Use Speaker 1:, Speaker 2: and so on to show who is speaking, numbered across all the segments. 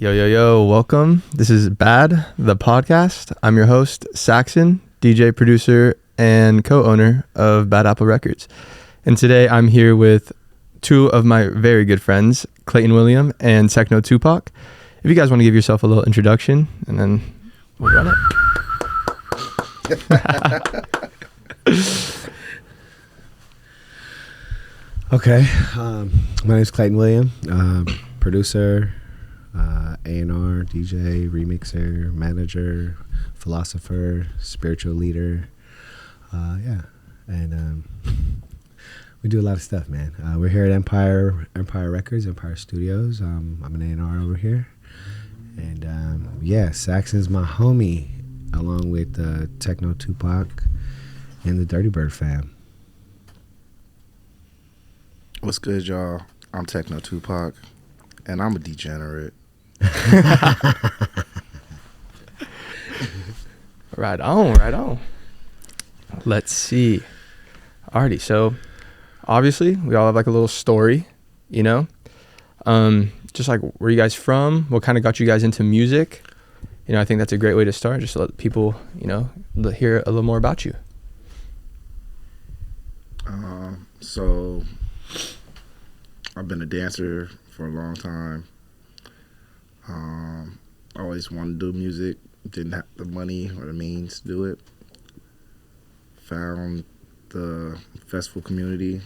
Speaker 1: Yo, yo, yo, welcome. This is Bad, the podcast. I'm your host, Saxon, DJ, producer, and co-owner of Bad Apple Records. And today I'm here with two of my very good friends, Clayton William and Techno Tupac. If you guys want to give yourself a little introduction, and then we'll run it.
Speaker 2: Okay, my name's Clayton William, producer, A&R, DJ, remixer, manager, philosopher, spiritual leader, and we do a lot of stuff, man. We're here at Empire Records, Empire Studios. I'm an A&R over here, and Saxon's my homie, along with Techno Tupac and the Dirty Bird fam.
Speaker 3: What's good, y'all? I'm Techno Tupac, and I'm a degenerate.
Speaker 1: Right on. Let's see. Alrighty, so obviously we all have like a little story, you know? Just like where you guys from? What kind of got you guys into music? You know, I think that's a great way to start, just to let people, you know, hear a little more about you.
Speaker 3: So I've been a dancer for a long time. Always wanted to do music, didn't have the money or the means to do it. Found the festival community.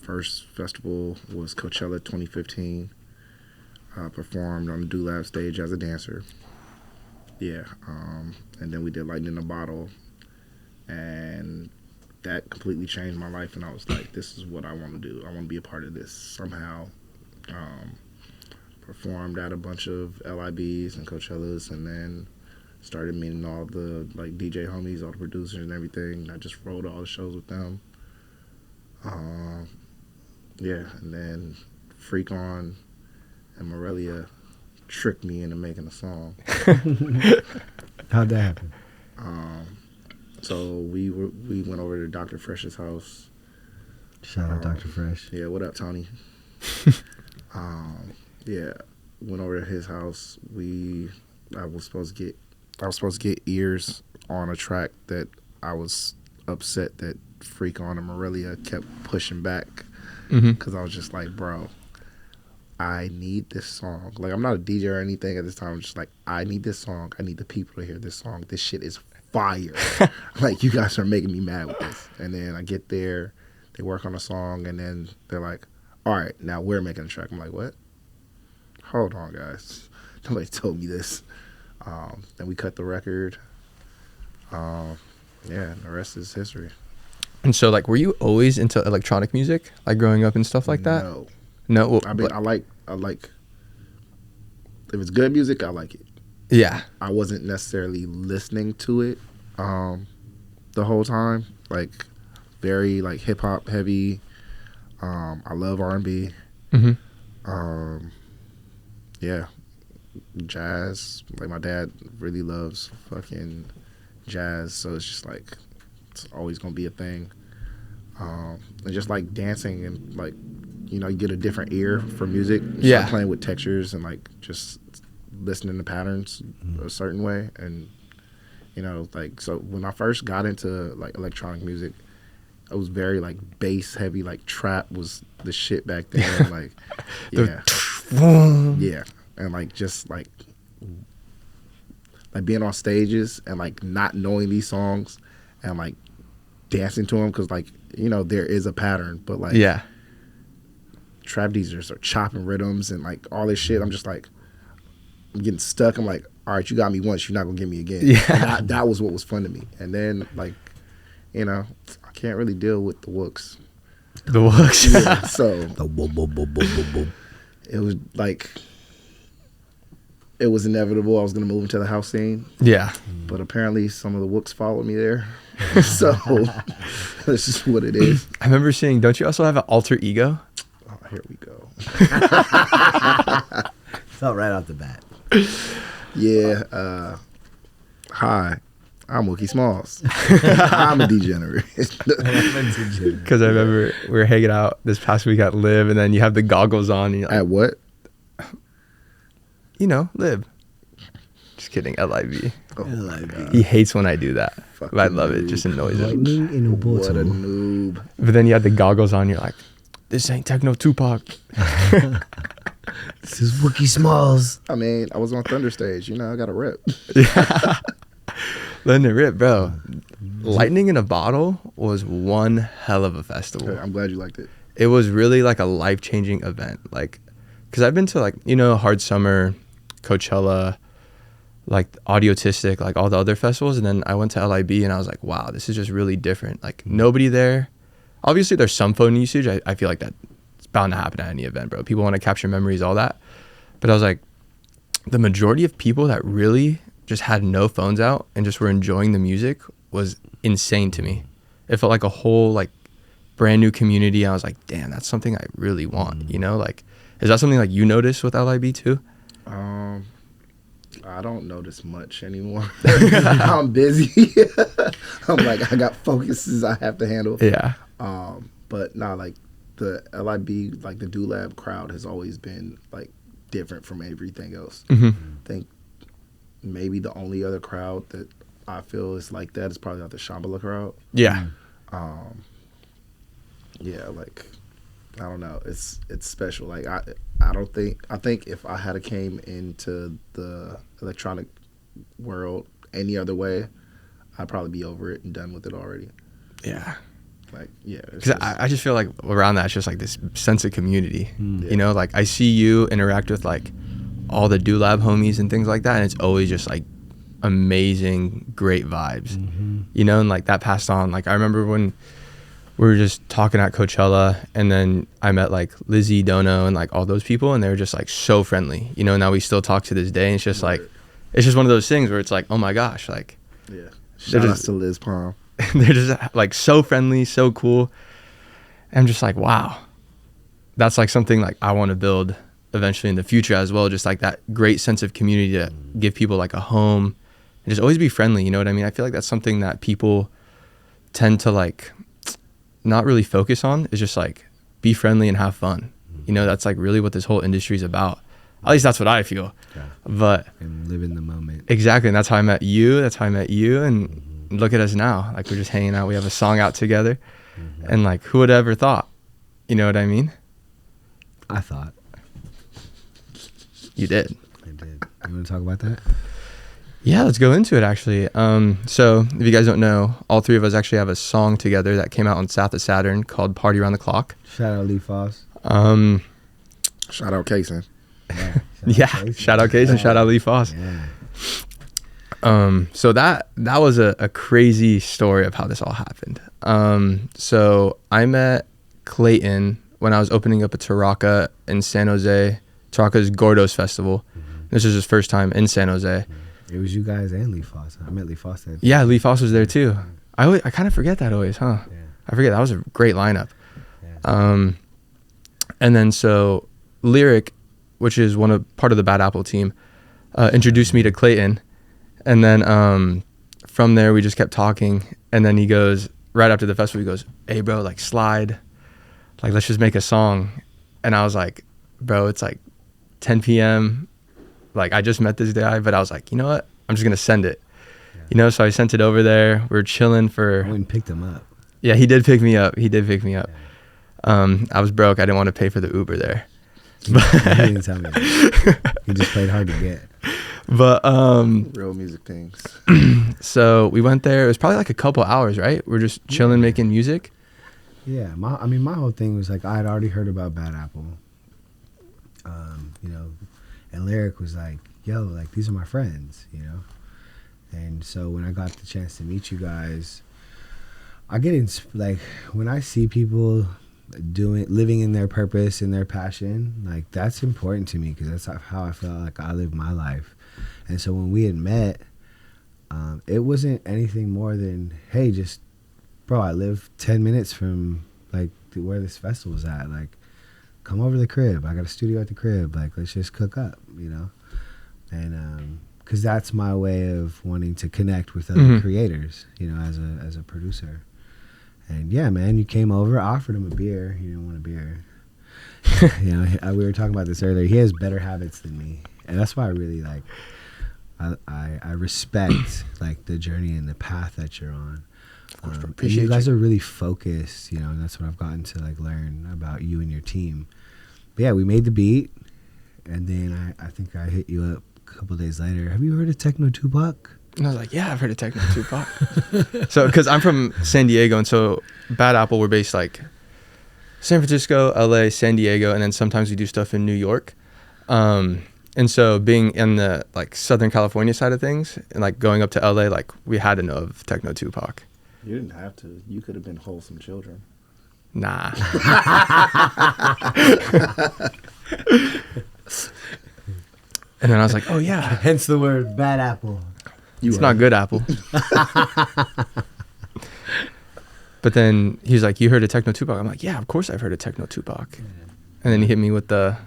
Speaker 3: First festival was Coachella 2015. Performed on the Do Lab stage as a dancer. Yeah, and then we did Lightning in a Bottle, and that completely changed my life, and I was like, this is what I want to do. I want to be a part of this somehow. Performed at a bunch of LIBs and Coachellas, and then started meeting all the like DJ homies, all the producers and everything. I just rolled all the shows with them. And then Freak On and Morelia tricked me into making a song.
Speaker 2: How'd that happen?
Speaker 3: So we went over to Dr. Fresh's house.
Speaker 2: Shout out Dr. Fresh.
Speaker 3: Yeah, what up, Tony? Went over to his house. I was supposed to get ears on a track that I was upset that Freak On and Morelia kept pushing back, because I was just like, bro, I need this song. Like, I'm not a DJ or anything at this time. I'm just like, I need this song. I need the people to hear this song. This shit is fire. Like, you guys are making me mad with this. And then I get there, they work on a song, and then they're like, all right, now we're making a track. I'm like, what? Hold on, guys. Nobody told me this. Then we cut the record. And the rest is history.
Speaker 1: And so, like, were you always into electronic music, like growing up and stuff like that? No. Well,
Speaker 3: I mean, I like. If it's good music, I like it.
Speaker 1: Yeah.
Speaker 3: I wasn't necessarily listening to it the whole time. Like, very like hip hop heavy. I love R&B. Jazz. Like, my dad really loves fucking jazz, so it's just like it's always gonna be a thing. And just like dancing and like, you know, you get a different ear for music. You start playing with textures and like just listening to patterns a certain way. And, you know, like, so when I first got into like electronic music, it was very like bass heavy, like trap was the shit back then. Like, and like just like being on stages and like not knowing these songs and like dancing to them, because like, you know, there is a pattern, but like trap DJs are chopping rhythms and like all this shit. I'm just like, I'm getting stuck. I'm like, all right, you got me once, you're not gonna get me again. And that was what was fun to me. And then like, you know, I can't really deal with the wooks. So it was like, it was inevitable I was gonna move into the house scene. But apparently some of the wooks followed me there. So that's just what it is.
Speaker 1: I remember seeing, don't you also have an alter ego?
Speaker 3: Oh, here we go.
Speaker 2: Felt right off the bat.
Speaker 3: Hi, I'm Wookie Smalls. I'm a degenerate.
Speaker 1: Because I remember we were hanging out this past week at Live, and then you have the goggles on. And you're like,
Speaker 3: At what?
Speaker 1: lib. Just kidding, LIB.
Speaker 3: Oh my
Speaker 2: LIB.
Speaker 3: God.
Speaker 1: He hates when I do that,
Speaker 3: Fucking
Speaker 1: but I love it.
Speaker 3: noob.
Speaker 1: Just annoys him.
Speaker 2: Lightning in a
Speaker 3: What a
Speaker 2: bottle.
Speaker 3: noob.
Speaker 1: But then you had the goggles on. You're like, this ain't Techno Tupac.
Speaker 2: This is Wookie Smalls.
Speaker 3: I mean, I was on Thunder Stage. I got a rep.
Speaker 1: Letting it rip, bro. Lightning in a Bottle was one hell of a festival.
Speaker 3: I'm glad you liked it.
Speaker 1: It was really like a life-changing event. Like, because I've been to like, Hard Summer, Coachella, like Audiotistic, like all the other festivals. And then I went to LIB and I was like, wow, this is just really different. Like nobody there. Obviously there's some phone usage. I feel like that's bound to happen at any event, bro. People want to capture memories, all that. But I was like, the majority of people that really just had no phones out and just were enjoying the music was insane to me. It felt like a whole like brand new community. I was like, damn, that's something I really want. Like, is that something like you notice with LIB too?
Speaker 3: I don't notice much anymore. I'm busy. I'm like, I got focuses I have to handle.
Speaker 1: Yeah.
Speaker 3: But nah, like the LIB, like the Do-Lab crowd has always been like different from everything else.
Speaker 1: Mm-hmm.
Speaker 3: I think maybe the only other crowd that I feel is like that is probably like the Shambhala crowd.
Speaker 1: Yeah.
Speaker 3: Yeah, like I don't know. It's special. Like I think if I had came into the electronic world any other way, I'd probably be over it and done with it already.
Speaker 1: Yeah.
Speaker 3: Like, yeah.
Speaker 1: Because I just feel like around that, it's just like this sense of community.
Speaker 3: Yeah.
Speaker 1: Like I see you interact with like all the Do-Lab homies and things like that. And it's always just like amazing, great vibes, and like that passed on. Like I remember when we were just talking at Coachella and then I met like Lizzie, Dono, and like all those people. And they were just like so friendly, now we still talk to this day. And it's just like, it's just one of those things where it's like, oh my gosh, like,
Speaker 3: yeah. Shout out to Liz Palm.
Speaker 1: they're just like so friendly, so cool. And I'm just like, wow, that's like something like I want to build eventually in the future as well. Just like that great sense of community to give people like a home and just always be friendly. You know what I mean? I feel like that's something that people tend to like not really focus on, is just like be friendly and have fun. That's like really what this whole industry is about. At least that's what I feel.
Speaker 2: Yeah.
Speaker 1: But
Speaker 2: And live in the moment.
Speaker 1: exactly. And that's how I met you. And look at us now. Like we're just hanging out. We have a song out together. And like, who would have ever thought? You know what I mean?
Speaker 2: I thought.
Speaker 1: You did.
Speaker 2: I did. You want to talk about that?
Speaker 1: Yeah, let's go into it actually. So if you guys don't know, all three of us actually have a song together that came out on South of Saturn called Party Around the Clock.
Speaker 2: Shout out Lee Foss.
Speaker 3: Shout out Clayton.
Speaker 1: Yeah, shout out Case and shout out Lee Foss.
Speaker 2: Yeah.
Speaker 1: So that was a crazy story of how this all happened. So I met Clayton when I was opening up a Taraka in San Jose. Taraka's Gordos Festival. This was his first time in San Jose.
Speaker 2: It was you guys and Lee Foss. I met Lee Foss there.
Speaker 1: Yeah, Lee Foss was there too. I kind of forget that always, huh?
Speaker 2: Yeah.
Speaker 1: I forget. That was a great lineup.
Speaker 2: Yeah.
Speaker 1: And then so Lyric, which is part of the Bad Apple team, introduced me to Clayton. And then from there, we just kept talking. And then he goes, right after the festival, he goes, hey, bro, like slide. Like, let's just make a song. And I was like, bro, it's like 10 p.m. Like, I just met this guy. But I was like, you know what? I'm just going to send it.
Speaker 2: Yeah.
Speaker 1: So I sent it over there. We were chilling
Speaker 2: I went and picked him up.
Speaker 1: Yeah, he did pick me up. Yeah.
Speaker 2: Yeah.
Speaker 1: I was broke. I didn't want to pay for the Uber there.
Speaker 2: He didn't tell me that. He just played hard to get.
Speaker 1: But
Speaker 3: Real music things.
Speaker 1: so we went there. It was probably like a couple hours, right? We're just chilling, making music.
Speaker 2: Yeah, my whole thing was like I had already heard about Bad Apple, and Lyric was like, "Yo, like these are my friends," and so when I got the chance to meet you guys, I get like when I see people living in their purpose and their passion, like that's important to me because that's how I felt like I live my life. And so when we had met, it wasn't anything more than, hey, just bro, I live 10 minutes from like where this festival's at. Like, come over to the crib. I got a studio at the crib. Like, let's just cook up, And because that's my way of wanting to connect with other creators, as a producer. And yeah, man, you came over, offered him a beer. He didn't want a beer. We were talking about this earlier. He has better habits than me. And that's why I really like, I respect like the journey and the path that you're on. And you guys are really focused, you know, and that's what I've gotten to like learn about you and your team. But yeah, we made the beat, and then I think I hit you up a couple days later. Have you heard of Techno Tupac?
Speaker 1: And I was like, yeah, I've heard of Techno Tupac. So, because I'm from San Diego, and so Bad Apple, we're based like San Francisco, LA, San Diego, and then sometimes we do stuff in New York. And so being in the like Southern California side of things and like going up to LA, like we had to know of Techno Tupac.
Speaker 3: You didn't have to. You could have been wholesome children.
Speaker 1: Nah. And then I was like, oh yeah.
Speaker 2: Hence the word bad apple.
Speaker 1: It's not good apple. But then he's like, you heard of Techno Tupac? I'm like, yeah, of course I've heard of Techno Tupac. Yeah. And then he hit me with the,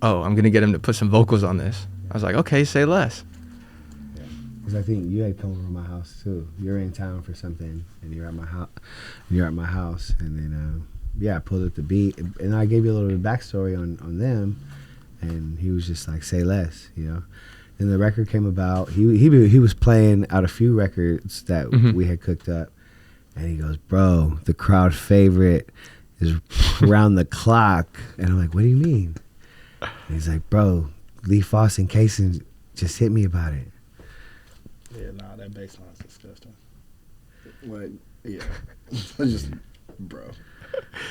Speaker 1: oh, I'm going to get him to put some vocals on this. I was like, okay, say less.
Speaker 2: Because I think you had come over to my house too. You're in town for something, and you're at my house. You're at my house, and then I pulled up the beat, and I gave you a little bit of backstory on them, and he was just like, say less, you know. And the record came about. He was playing out a few records that we had cooked up, and he goes, bro, the crowd favorite is Around the Clock, and I'm like, what do you mean? And he's like, bro, Lee Foss and Clayton just hit me about it.
Speaker 3: Yeah, nah, that bass line's disgusting. Like, yeah. Just, bro.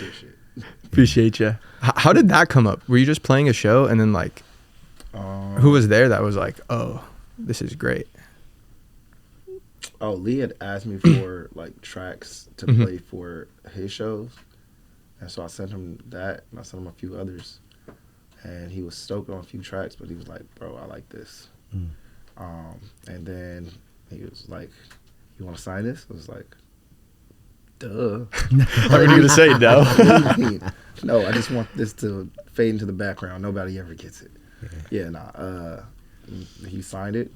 Speaker 3: Good shit.
Speaker 1: Appreciate you. How did that come up? Were you just playing a show and then like, who was there that was like, oh, this is great?
Speaker 3: Oh, Lee had asked me for like tracks to play for his shows. And so I sent him that, and I sent him a few others. And he was stoked on a few tracks, but he was like, bro, I like this. And then he was like, you want to sign this? I was like, duh.
Speaker 1: Are you going to say no?
Speaker 3: No, I just want this to fade into the background. Nobody ever gets it. Yeah, nah. He signed it.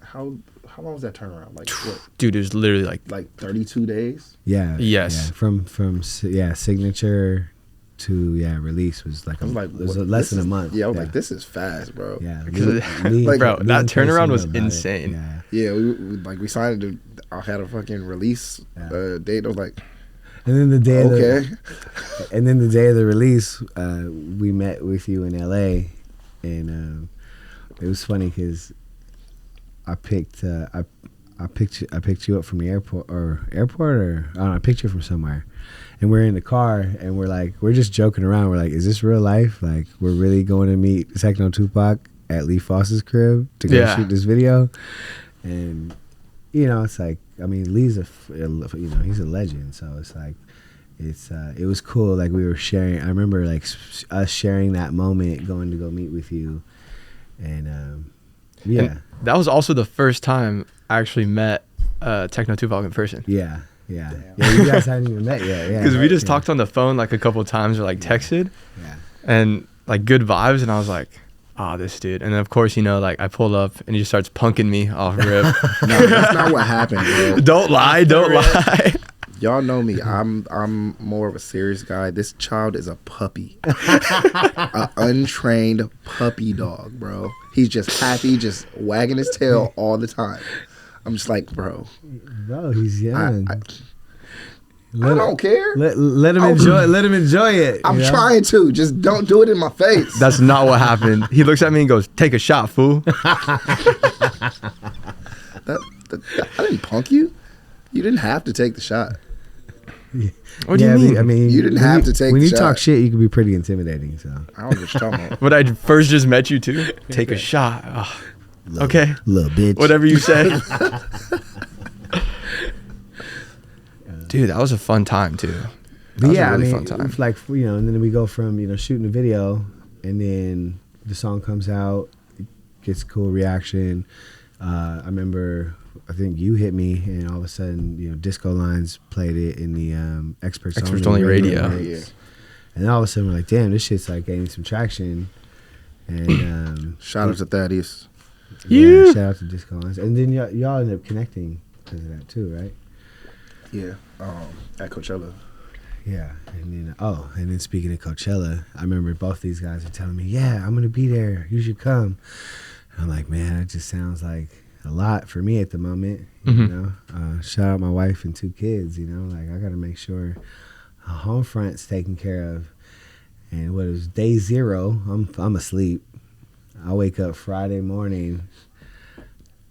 Speaker 3: How long was that turnaround? Like what?
Speaker 1: Dude, it was literally like
Speaker 3: 32 days.
Speaker 2: Yeah.
Speaker 1: Yes.
Speaker 2: Yeah. From signature to release was like less than a month.
Speaker 3: Yeah, I was like, this is fast, bro.
Speaker 2: Yeah,
Speaker 1: like, bro, that turnaround was insane.
Speaker 3: Yeah, we signed it. I had a fucking release date. I was like,
Speaker 2: and then the day
Speaker 3: okay.
Speaker 2: And then the day of the release, we met with you in LA, and it was funny because I picked you up from the airport, or I don't know, I picked you from somewhere. And we're in the car, and we're just joking around. We're like, is this real life? Like, we're really going to meet Techno Tupac at Lee Foss's crib to go shoot this video? And, you know, it's like, I mean, Lee's he's a legend. So it's like, it was cool. Like, we were sharing, I remember like us sharing that moment, going to go meet with you. And, And
Speaker 1: that was also the first time I actually met Techno Tupac in person.
Speaker 2: Yeah. Yeah, you guys hadn't even met yet. Yeah,
Speaker 1: because we just talked on the phone like a couple of times, or like texted, and like good vibes. And I was like, this dude. And then of course, you know, like I pulled up and he just starts punking me off rip.
Speaker 3: No, that's not what happened, bro.
Speaker 1: Don't lie.
Speaker 3: Y'all know me. I'm more of a serious guy. This child is a puppy, an untrained puppy dog, bro. He's just happy, just wagging his tail all the time. I'm just like, bro,
Speaker 2: he's young.
Speaker 3: I don't care.
Speaker 2: Let him enjoy. Let him enjoy it.
Speaker 3: I'm trying to. Just don't do it in my face.
Speaker 1: That's not what happened. He looks at me and goes, "Take a shot, fool."
Speaker 3: I didn't punk you. You didn't have to take the shot.
Speaker 1: What do you mean?
Speaker 2: I mean,
Speaker 3: you didn't have to take the shot.
Speaker 2: When you talk shit, you can be pretty intimidating. So
Speaker 3: I don't know what you're talking about.
Speaker 1: But I first just met you too. Take a shot. Oh. Okay,
Speaker 2: little bitch.
Speaker 1: Whatever you say. Dude, that was a fun time too.
Speaker 2: But yeah, really fun time. Like, you know, and then we go from, you know, shooting a video, and then the song comes out, it gets cool reaction. I remember, I think you hit me, and all of a sudden, you know, Disco Lines played it in the Experts Only Radio.
Speaker 3: Yeah.
Speaker 2: And all of a sudden, we're like, damn, this shit's like gaining some traction. And
Speaker 3: shout out to Thaddeus.
Speaker 2: Yeah, shout out to Disco Lines. And then y'all ended up connecting because of that too, right?
Speaker 3: Yeah, at Coachella.
Speaker 2: Yeah, and then speaking of Coachella, I remember both these guys were telling me, "Yeah, I'm gonna be there. You should come." And I'm like, man, that just sounds like a lot for me at the moment. You know, shout out my wife and 2 kids. You know, like I gotta make sure a home front's taken care of. And what is day 0? I'm asleep. I wake up Friday morning,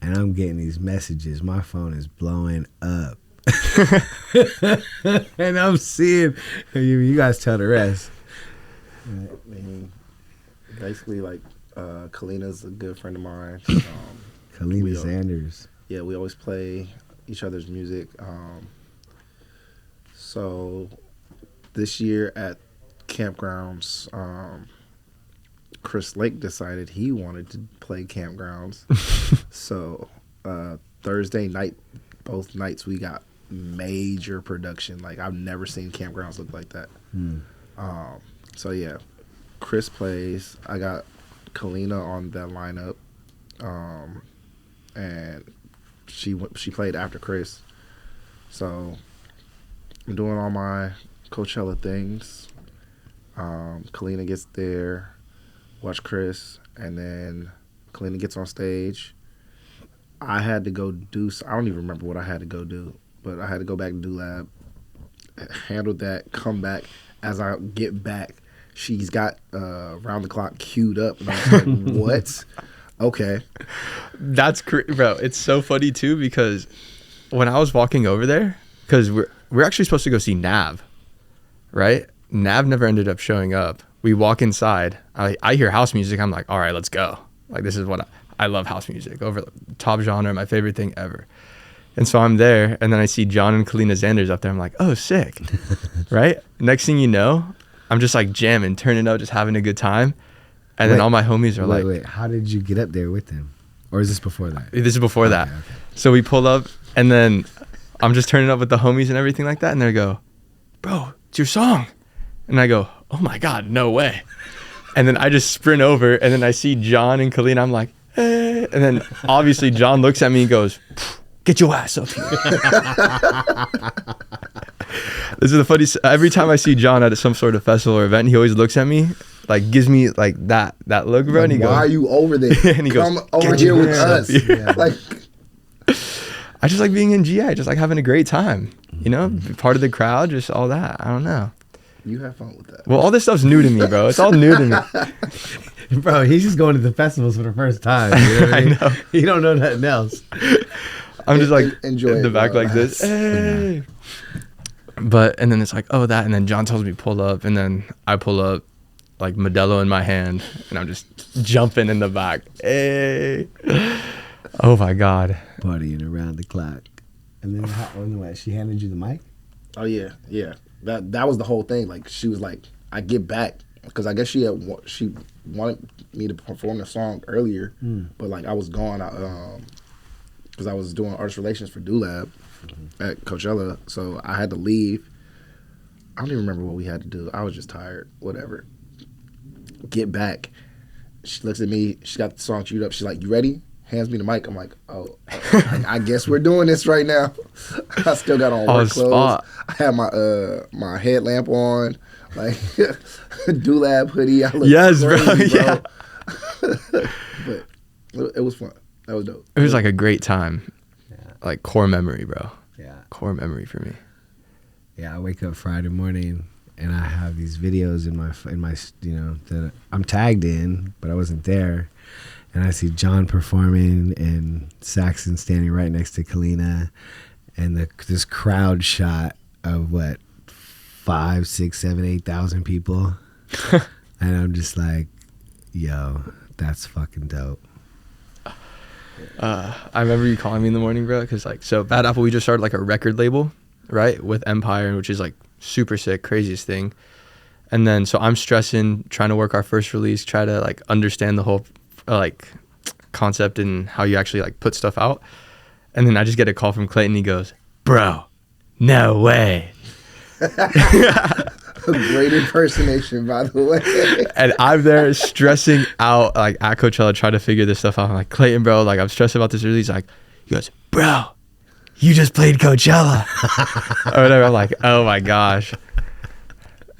Speaker 2: and I'm getting these messages. My phone is blowing up. And I'm seeing, you guys tell the rest.
Speaker 3: I mean, basically, like, Kalina's a good friend of mine.
Speaker 2: Kalina Sanders.
Speaker 3: Yeah, we always play each other's music. So this year at Campgrounds, Chris Lake decided he wanted to play Campgrounds. So Thursday night, both nights, we got major production. Like, I've never seen Campgrounds look like that. So yeah, Chris plays. I got Kalina on that lineup, and she played after Chris. So I'm doing all my Coachella things. Kalina gets there, watch Chris, and then Kalina gets on stage. I had to go do, I don't even remember what I had to go do, but I had to go back to Do Lab, handle that, come back. As I get back, she's got Round the Clock queued up, and I was like, what? Okay.
Speaker 1: That's bro. It's so funny too, because when I was walking over there, because we're actually supposed to go see Nav, right? Nav never ended up showing up. We walk inside. I hear house music. I'm like, all right, let's go. Like, this is what I love, house music, over top genre, my favorite thing ever. And so I'm there, and then I see John and Kalina Sanders up there. I'm like, oh, sick, right? Next thing you know, I'm just like jamming, turning up, just having a good time. And then all my homies are like,
Speaker 2: wait, how did you get up there with them? Or is this before that?
Speaker 1: This is before that.
Speaker 2: Okay.
Speaker 1: So we pull up, and then I'm just turning up with the homies and everything like that. And they go, bro, it's your song. And I go, oh my God, no way. And then I just sprint over, and then I see John and Kalina. I'm like, hey. And then obviously John looks at me and goes, get your ass up here. This is the funniest. Every time I see John at some sort of festival or event, he always looks at me, like gives me like that look, bro.
Speaker 3: Like,
Speaker 1: and he
Speaker 3: why
Speaker 1: goes,
Speaker 3: are you over there?
Speaker 1: And he
Speaker 3: Come
Speaker 1: goes,
Speaker 3: over here with us.
Speaker 1: Yeah.
Speaker 3: Like,
Speaker 1: I just like being in GI, just like having a great time, you know, be part of the crowd, just all that. I don't know.
Speaker 3: you have fun with that.
Speaker 1: Well, all this stuff's new to me, bro. It's all new to me.
Speaker 2: Bro, he's just going to the festivals for the first time. You know what I mean?
Speaker 1: know.
Speaker 2: He don't know nothing else.
Speaker 1: I'm just like
Speaker 3: Enjoy
Speaker 1: in the
Speaker 3: it,
Speaker 1: back
Speaker 3: bro.
Speaker 1: like this. Hey. But, and then it's like, oh, that. And then John tells me pull up. And then I pull up, like Modelo in my hand. And I'm just jumping in the back. Hey. Oh, my God.
Speaker 2: Partying around the clock. And then what, she handed you the mic?
Speaker 3: Oh yeah. That was the whole thing. Like, she was like, I get back, because I guess she wanted me to perform the song earlier, but like I was gone. Because I was doing artist relations for Do Lab at Coachella, so I had to leave. I don't even remember what we had to do. I was just tired. Whatever. Get back. She looks at me. She got the song queued up. She's like, "You ready?" Hands me the mic. I'm like, "Oh, I guess we're doing this right now." I still got on work clothes.
Speaker 1: Spot.
Speaker 3: I had my headlamp on, like Do Lab hoodie. I look
Speaker 1: Yes,
Speaker 3: crazy,
Speaker 1: bro.
Speaker 3: Yeah. But it was fun. That was dope.
Speaker 1: It was like a great time.
Speaker 2: Yeah.
Speaker 1: Like core memory, bro.
Speaker 2: Yeah.
Speaker 1: Core memory for me.
Speaker 2: Yeah, I wake up Friday morning and I have these videos in my that I'm tagged in, but I wasn't there. And I see John performing and Saxon standing right next to Kalina, and this crowd shot of 5, 6, 7, 8,000 people. And I'm just like, yo, that's fucking dope.
Speaker 1: I remember you calling me in the morning, bro, because so Bad Apple, we just started like a record label, right, with Empire, which is like super sick, craziest thing. And then so I'm stressing, trying to work our first release, try to like understand the whole like concept and how you actually like put stuff out. And then I just get a call from Clayton. He goes, bro, no way.
Speaker 3: Great impersonation, by the way.
Speaker 1: And I'm there stressing out, like at Coachella, trying to figure this stuff out. I'm like, Clayton, bro, like I'm stressed about this release. Like, he goes, bro, you just played Coachella. Or whatever. I'm like, oh my gosh.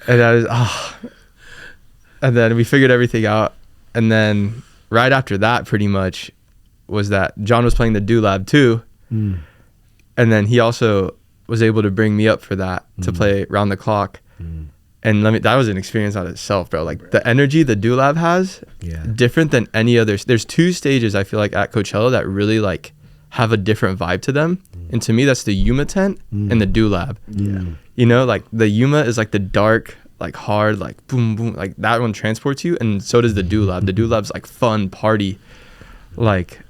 Speaker 1: And I was, and then we figured everything out. And then right after that, pretty much, was that John was playing the Do Lab too. And then he also was able to bring me up for that to play round the clock. And that was an experience on itself, bro. Like the energy the Do Lab has, different than any other. There's two stages I feel like at Coachella that really like have a different vibe to them. And to me, that's the Yuma tent and the Do Lab. You know, like the Yuma is like the dark, like hard, like boom, boom, like that one transports you. And so does the Do Lab. The Do Lab's like fun, party, like,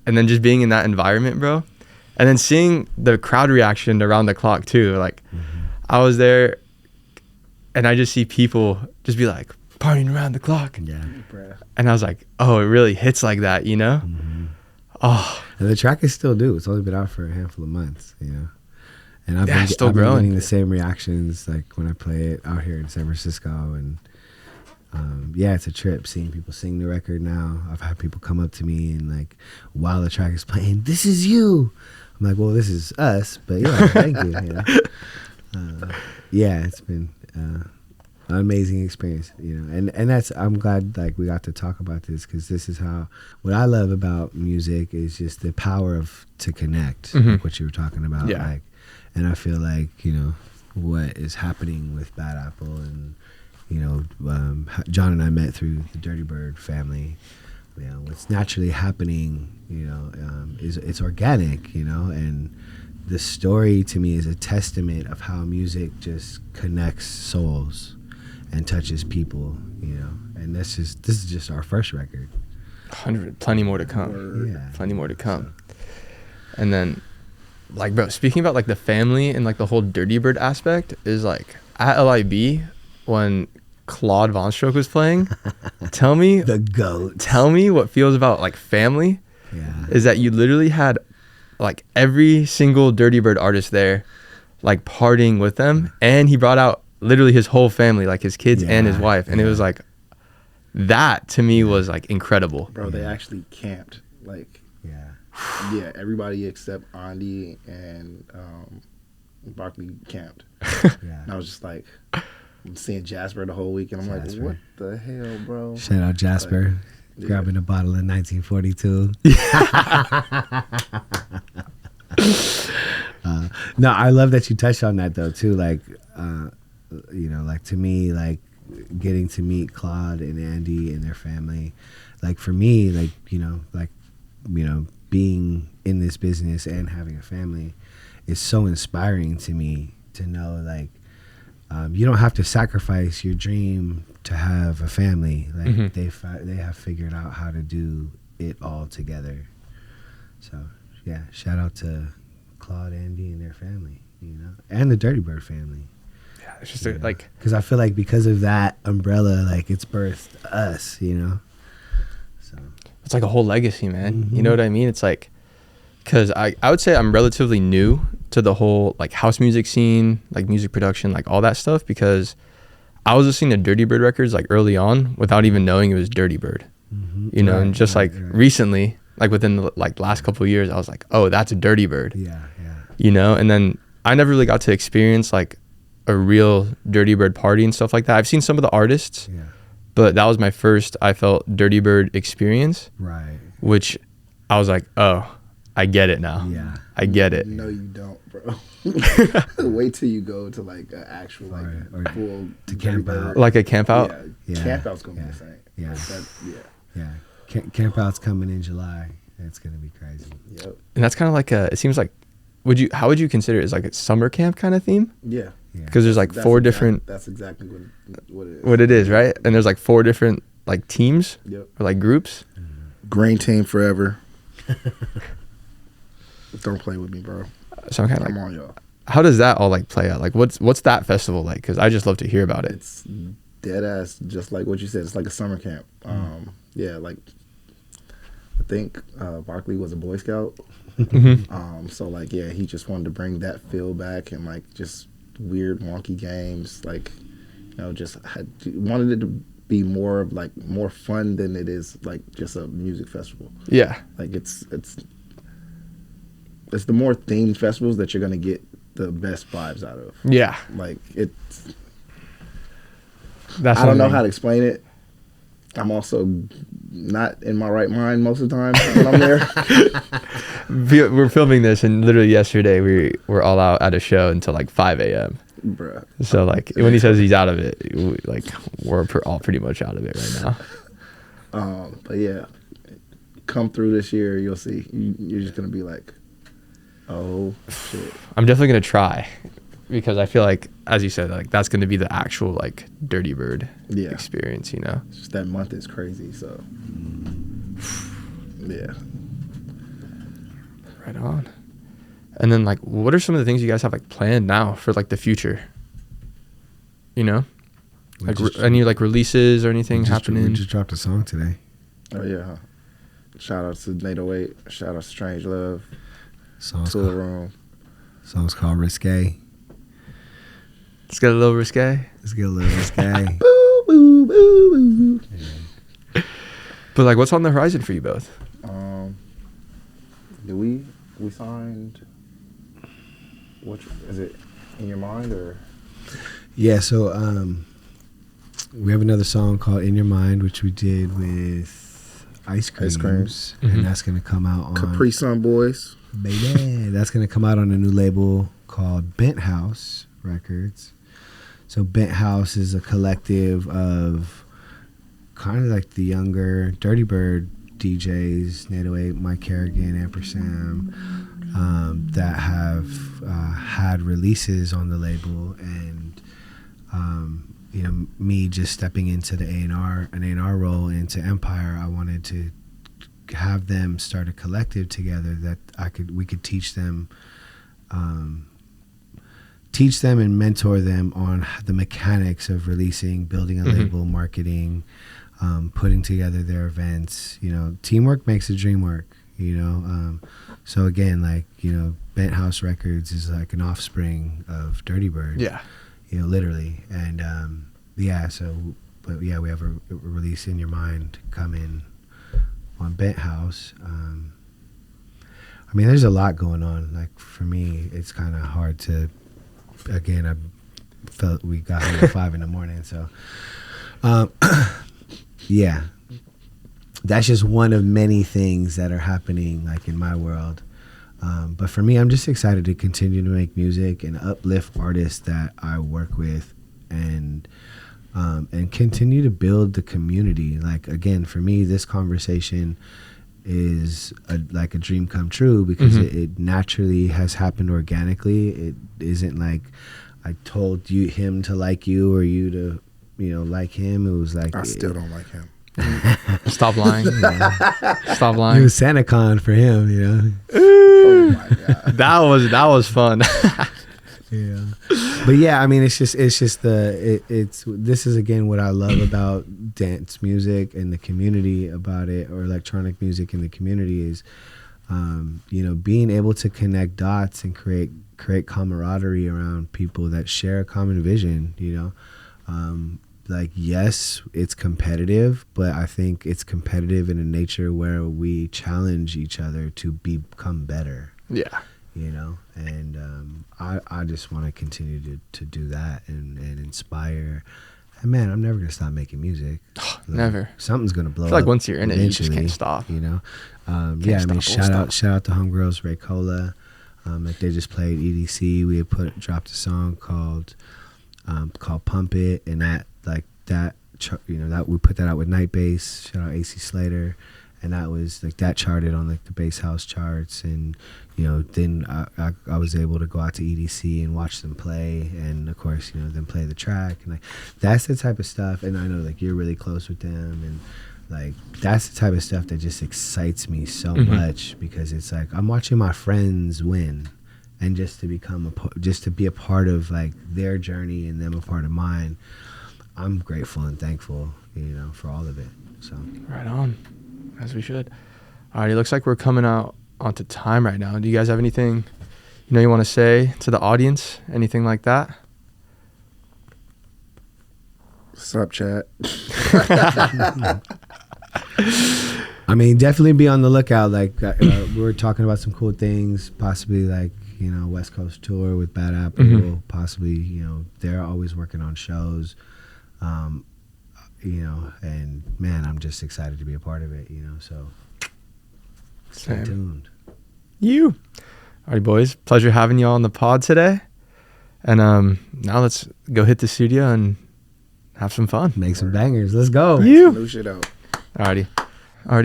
Speaker 1: and then just being in that environment, bro. And then seeing the crowd reaction around the clock too. Like I was there and I just see people just be like partying around the clock. And I was like, oh, it really hits like that, you know?
Speaker 2: And the track is still new. It's only been out for a handful of months, you know? And I've been getting the same reactions like when I play it out here in San Francisco. And it's a trip seeing people sing the record now. I've had people come up to me and like, while the track is playing, "This is you." I'm like, well, this is us, but yeah, thank you. It's been an amazing experience, you know, and that's, I'm glad like we got to talk about this, because this is what I love about music is just the power to connect, like what you were talking about, like, and I feel like, you know, what is happening with Bad Apple, and you know, John and I met through the Dirty Bird family. You know, what's naturally happening, you know, is it's organic, you know, and the story to me is a testament of how music just connects souls and touches people, you know, and this is just our first record.
Speaker 1: 100, plenty more to come. Plenty more to come. And then, like, bro, speaking about like the family and like the whole Dirty Bird aspect is like at LIB when Claude Von Stroke was playing. Tell me
Speaker 2: the GOAT.
Speaker 1: Tell me what feels about like family. Is that you literally had like every single Dirty Bird artist there, like partying with them, and he brought out literally his whole family, like his kids and his wife, and it was like that to me was like incredible.
Speaker 3: Bro, they actually camped, like everybody except Andy and Barkley camped. And I was just like, I'm seeing Jasper the whole week, and I'm like, what the hell, bro?
Speaker 2: Shout out Jasper, like, grabbing a bottle of 1942. No, I love that you touched on that though too. Like, you know, like to me, like getting to meet Claude and Andy and their family, like for me, like you know, being in this business and having a family is so inspiring to me to know like. You don't have to sacrifice your dream to have a family. Like they have figured out how to do it all together. So yeah, shout out to Claude, Andy, and their family, you know, and the Dirty Bird family.
Speaker 1: Yeah, it's just like,
Speaker 2: because I feel like because of that umbrella, like it's birthed us, you know. So
Speaker 1: it's like a whole legacy, man. You know what I mean? It's like, because I would say I'm relatively new to the whole like house music scene, like music production, like all that stuff, because I was listening to Dirty Bird records like early on without even knowing it was Dirty Bird, you know, and just like recently, like within the like last couple of years, I was like, oh, that's a Dirty Bird, you know, and then I never really got to experience like a real Dirty Bird party and stuff like that. I've seen some of the artists, but that was my first, I felt, Dirty Bird experience, which I was like, oh, I get it now. I get it.
Speaker 3: No, you don't, bro. Wait till you go to like an actual like
Speaker 2: or
Speaker 3: full
Speaker 2: to camp out,
Speaker 1: like a camp out.
Speaker 3: Camp out's gonna be the same.
Speaker 2: Camp out's coming in July. It's gonna be crazy.
Speaker 1: And that's kind of like it seems like, how would you consider it? As like a summer camp kind of theme? Because there's like four different.
Speaker 3: That's exactly what it is.
Speaker 1: What it is, right? And there's like four different like teams or like groups.
Speaker 3: Green team forever. Don't play with me, bro.
Speaker 1: So I'm kind of like,
Speaker 3: come on, y'all.
Speaker 1: How does that all like play out? Like, what's that festival like? Because I just love to hear about it.
Speaker 3: It's dead ass, just like what you said. It's like a summer camp. Like I think Barkley was a Boy Scout. So like he just wanted to bring that feel back and like just weird wonky games. Like you know, just wanted it to be more of like more fun than it is like just a music festival. Like it's the more themed festivals that you're gonna get the best vibes out of. Like
Speaker 1: That's
Speaker 3: I don't know
Speaker 1: something.
Speaker 3: how to explain it. I'm also not in my right mind most of the time when I'm there.
Speaker 1: We're filming this, and literally yesterday we were all out at a show until like 5 a.m.
Speaker 3: Bruh.
Speaker 1: So like when he says he's out of it, like we're all pretty much out of it right now.
Speaker 3: But yeah, come through this year, you'll see. You're just gonna be like, oh shit.
Speaker 1: I'm definitely gonna try, because I feel like, as you said, like that's gonna be the actual like Dirty Bird experience, you know.
Speaker 3: It's just that month is crazy, so yeah.
Speaker 1: Right on. And then like, what are some of the things you guys have like planned now for like the future? You know, like any like releases or anything happening?
Speaker 2: We just dropped a song today.
Speaker 3: Oh yeah. Shout out to 808. Shout out to Strange Love.
Speaker 2: Song's
Speaker 3: To the Room.
Speaker 2: Song's called Risque.
Speaker 1: Let's get a little risque.
Speaker 2: Let's get a little risque.
Speaker 3: Boo, boo, boo, boo.
Speaker 2: Yeah.
Speaker 1: But like, what's on the horizon for you both?
Speaker 3: We signed. Which is it? In Your Mind or?
Speaker 2: Yeah, so we have another song called In Your Mind, which we did with Ice Creams.
Speaker 1: Mm-hmm.
Speaker 2: And that's going to come out on...
Speaker 3: Capri Sun Boys.
Speaker 2: Baby. That's going to come out on a new label called Bent House Records. So Bent House is a collective of kind of like the younger Dirty Bird DJs, 808, Mike Kerrigan, Ampersand, that have had releases on the label, and you know, me just stepping into the an A&R role into Empire. I wanted to have them start a collective together that we could teach them and mentor them on the mechanics of releasing, building a label, marketing, putting together their events. You know, teamwork makes the dream work, you know. So again, like, you know, Bent House Records is like an offspring of Dirty Bird.
Speaker 1: Yeah.
Speaker 2: You know, literally. And but we have a release In Your Mind coming on Bent House. I mean, there's a lot going on. Like, for me, it's kind of hard to, again, I felt we got here at 5 a.m, so yeah, that's just one of many things that are happening like in my world. But for me, I'm just excited to continue to make music and uplift artists that I work with, and continue to build the community. Like, again, for me, this conversation is like a dream come true, because it naturally has happened organically. It isn't like I told him to like you or you to, you know, like him. It was like,
Speaker 3: I still don't like him.
Speaker 1: Stop lying. Stop lying.
Speaker 2: He was SantaCon for him, you know.
Speaker 3: Oh my god.
Speaker 1: That was fun.
Speaker 2: Yeah, but yeah, I mean, it's just this is again what I love about dance music and the community about it, or electronic music in the community, is you know, being able to connect dots and create camaraderie around people that share a common vision. You know, like, yes, it's competitive, but I think it's competitive in a nature where we challenge each other to become better.
Speaker 1: Yeah.
Speaker 2: You know, and I just want to continue to do that and inspire. And man, I'm never gonna stop making music. Like,
Speaker 1: never.
Speaker 2: Something's gonna blow
Speaker 1: I feel
Speaker 2: up.
Speaker 1: like once you're in it, you just can't stop.
Speaker 2: You know, yeah. I mean, shout out to Homegirls, Ray Cola. Like, they just played EDC. We had dropped a song called Pump It, and that you know, that we put that out with Night Bass. Shout out AC Slater. And that was like, that charted on like the bass house charts, and you know, then I was able to go out to EDC and watch them play, and of course, you know, then play the track, and like, that's the type of stuff. And I know like you're really close with them, and like, that's the type of stuff that just excites me so much, because it's like I'm watching my friends win, and just to be a part of like their journey and them a part of mine, I'm grateful and thankful, you know, for all of it. So
Speaker 1: right on. As we should. All right, it looks like we're coming out onto time right now. Do you guys have anything you want to say to the audience? Anything like that?
Speaker 3: What's up, chat?
Speaker 2: I mean, definitely be on the lookout. Like, we're talking about some cool things, possibly like, you know, West Coast tour with Bad Apple. Possibly, you know, they're always working on shows. You know, and man, I'm just excited to be a part of it, you know, so stay
Speaker 1: Same.
Speaker 2: tuned.
Speaker 1: You. All right, boys. Pleasure having you all on the pod today. And now let's go hit the studio and have some fun.
Speaker 2: Make some bangers. Let's go.
Speaker 1: You.
Speaker 3: New shit out.
Speaker 1: Alrighty,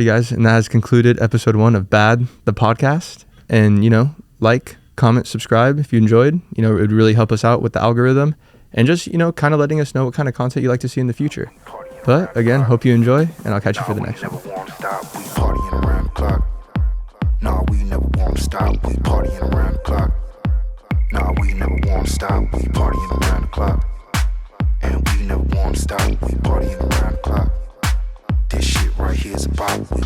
Speaker 1: guys. And that has concluded episode 1 of Bad, the podcast. And, you know, like, comment, subscribe if you enjoyed. You know, it would really help us out with the algorithm. And just, you know, kind of letting us know what kind of content you'd like to see in the future. But, again, hope you enjoy, and I'll catch you for the next one.
Speaker 4: We partying around the clock. Nah, we never want to stop. We partying around the clock. Nah, we never want to stop. We partying around the clock. And we never want to stop. We partying around the clock. This shit right here is about. We